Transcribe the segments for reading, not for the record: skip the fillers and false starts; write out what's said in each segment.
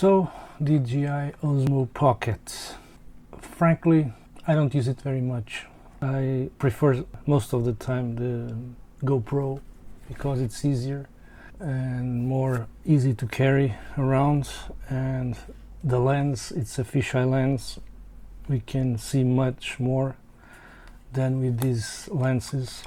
So DJI Osmo Pocket. Frankly, I don't use it very much. I prefer most of the time the GoPro because it's easier and more easy to carry around, and the lens, it's a fisheye lens. We can see much more than with these lenses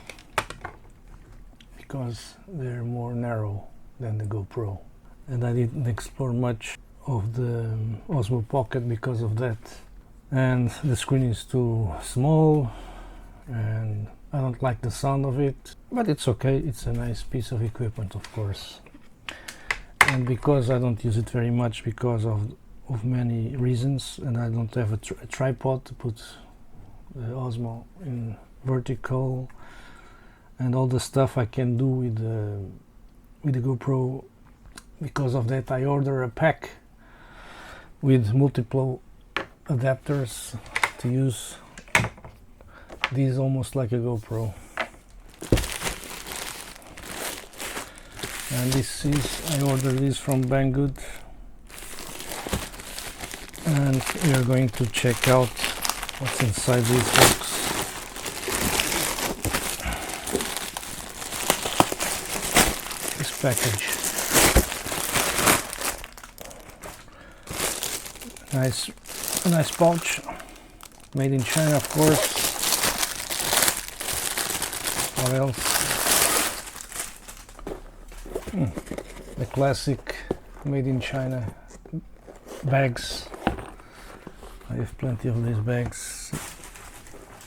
because they're more narrow than the GoPro, and I didn't explore much of the Osmo Pocket because of that. And the screen is too small and I don't like the sound of it, but it's okay. It's a nice piece of equipment, of course. And because I don't use it very much because of many reasons, and I don't have a tripod to put the Osmo in vertical and all the stuff I can do with the GoPro, because of that I order a pack with multiple adapters to use these almost like a GoPro. And this is, I ordered this from Banggood, and we are going to check out what's inside this box. This package. A nice pouch, made in China, of course. What else? The classic made in China bags. I have plenty of these bags,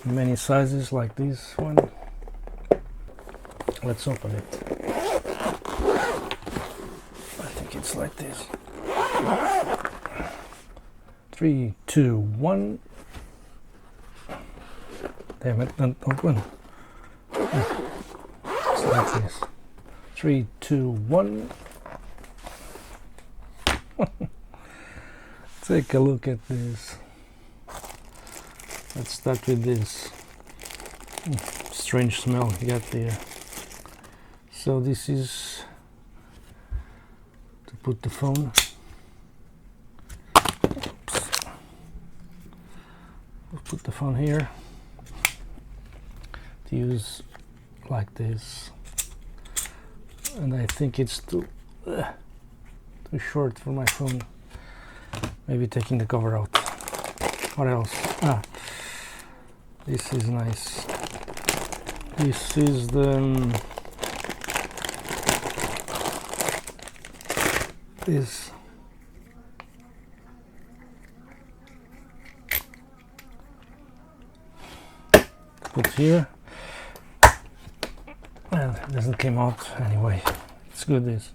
many sizes like this one. Let's open it. I think it's like this. 3, 2, 1. Damn it, don't open. It's like this. 3, 2, 1. Take a look at this. Let's start with this. Strange smell you got there. So this is to put the phone. We'll put the phone here to use like this, and I think it's too short for my phone. Maybe taking the cover out. What else? This is nice. This is the this put here, and it doesn't come out anyway. It's good. This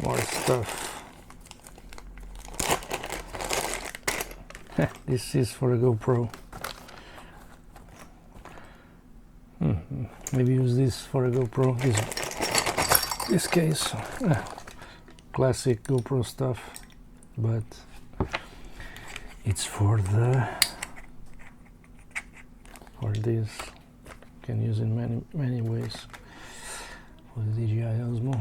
more stuff. This is for a GoPro. Maybe use this for a GoPro. This case, classic GoPro stuff, but it's for this. You can use in many ways for the DJI Osmo.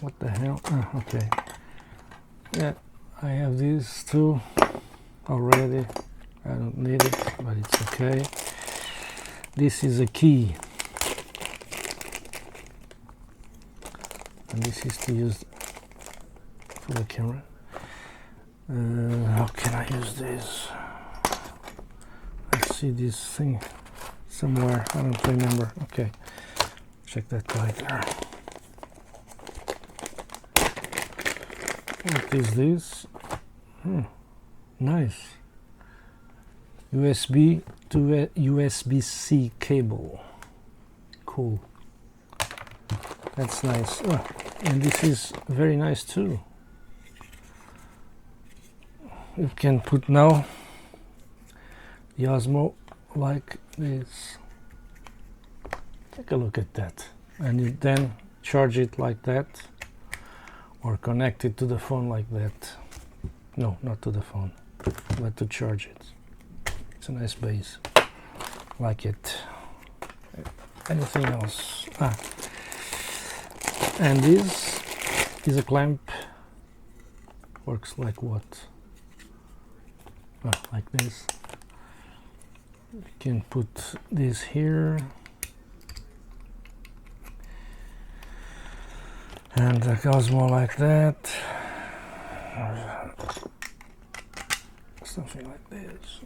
What the hell? Okay. Yeah, I have these two already. I don't need it, but it's okay. This is a key, and this is to use for the camera. How can I use this? I see this thing somewhere. I don't remember. Okay, check that later. What is this? Nice. USB to USB-C cable. Cool. That's nice. And this is very nice too. You can put now the Osmo like this. Take a look at that. And you then charge it like that, or connect it to the phone like that. No, not to the phone, but to charge it. It's a nice base. Like it. Anything else? And this is a clamp. Works like what? Oh, like this. You can put this here. And the Osmo like that. Something like this.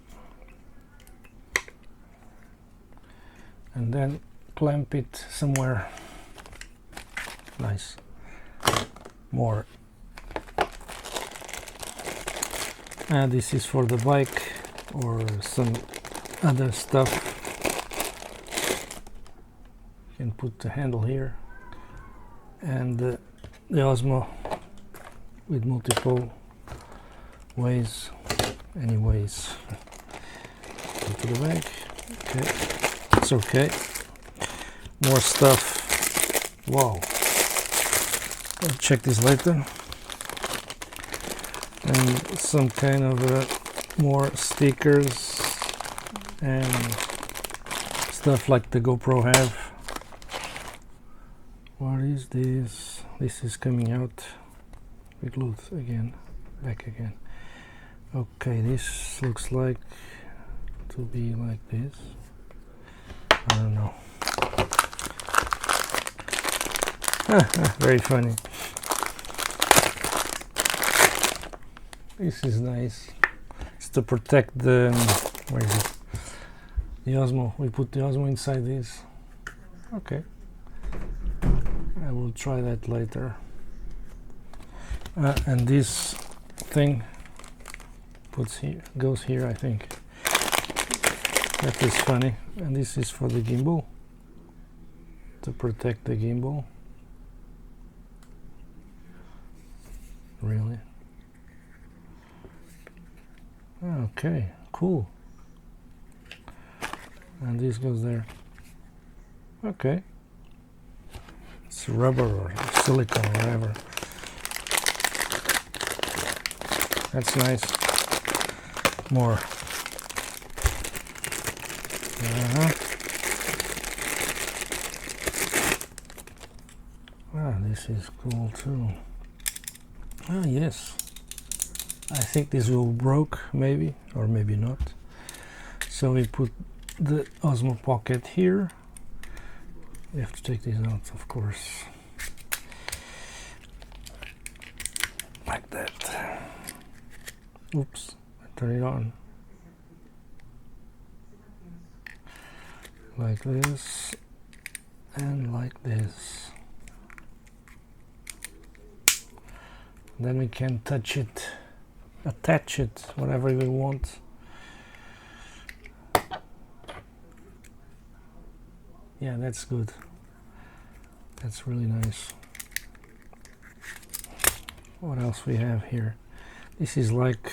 And then clamp it somewhere. Nice. More. And this is for the bike or some other stuff. You can put the handle here. And the Osmo with multiple ways. Anyways, into the bag. Okay, it's okay. More stuff. Wow. I'll check this later. And some kind of more stickers and stuff like the GoPro have. What is this? This is coming out. We glued again, back again. Okay, this looks like to be like this. I don't know. Very funny. This is nice. It's to protect the, where is it? The Osmo. We put the Osmo inside this. Okay. I will try that later. And this thing goes here, I think. That is funny. And this is for the gimbal, to protect the gimbal. Really? Okay, cool. And this goes there. Okay. It's rubber or silicone or whatever. That's nice. More. Ah, this is cool too. Ah, yes. I think this will broke, maybe, or maybe not. So we put the Osmo Pocket here. We have to take these out, of course. Like that. Oops, I turn it on. Like this, and like this. Then we can touch it, attach it, whatever we want. Yeah, that's good. That's really nice. What else we have here? This is like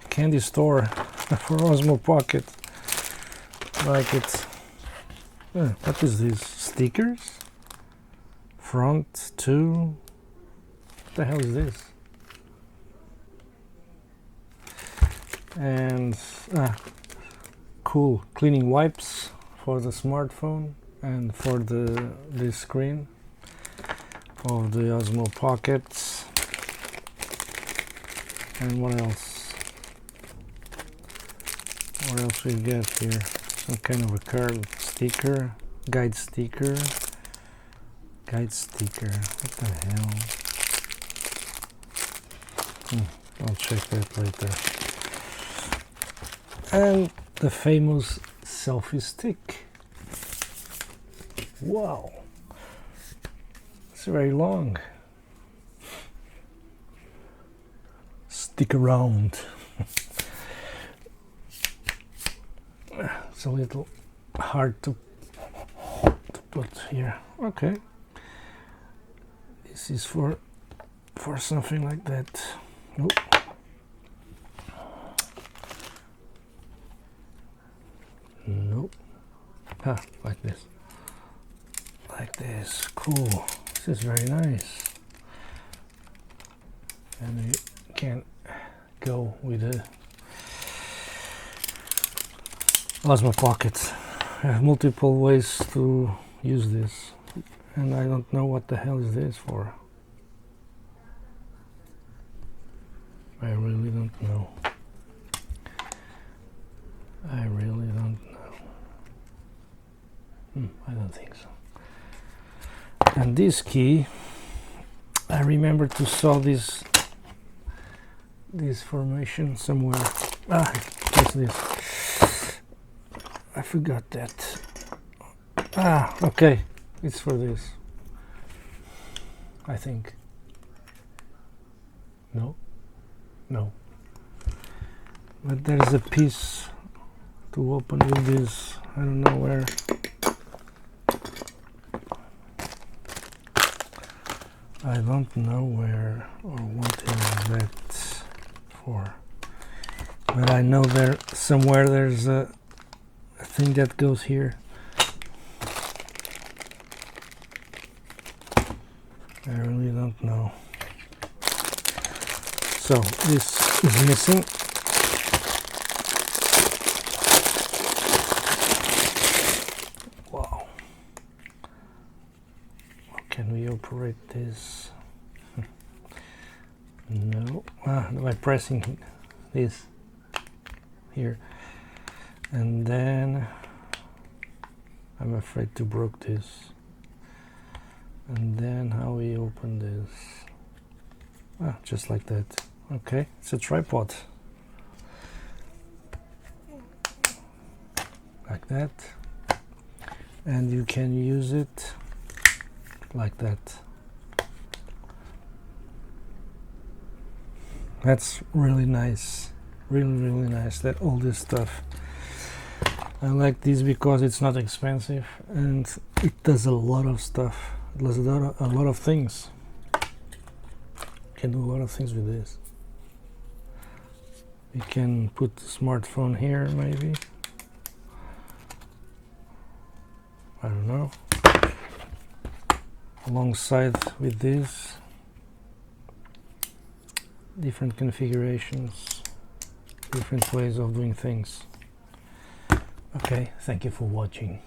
a candy store for Osmo Pocket. Like it. What is this? Stickers? Front 2. What the hell is this? And cool cleaning wipes for the smartphone and for the screen of the Osmo Pockets. And what else? What else we get here? Some kind of a card sticker, guide sticker. What the hell? I'll check that later. And the famous selfie stick. Wow, it's very long. Stick around. It's a little hard to put here. Okay, this is for something like that. Nope. Nope. Like this. Like this. Cool. This is very nice. And we can go with the Osmo Pocket. I have multiple ways to use this. and I don't know what the hell is this for. I really don't know. I really don't know. I don't think so. And this key, I remember to saw this formation somewhere. What's this? I forgot that. Okay, it's for this, I think. No, but there's a piece to open with this. I don't know where. I don't know where or what is that for, but I know there somewhere there's a thing that goes here. I really don't know. So this is missing. Wow. Can we operate this? No. By pressing this here, and then I'm afraid to broke this. And then how we open this? Just like that. Okay, it's a tripod. Like that. And you can use it like that. That's really nice. Really nice, that all this stuff. I like this because it's not expensive and it does a lot of stuff. It does a lot of things. You can do a lot of things with this. You can put the smartphone here, maybe. I don't know. Alongside with this, different configurations, different ways of doing things. Okay, thank you for watching.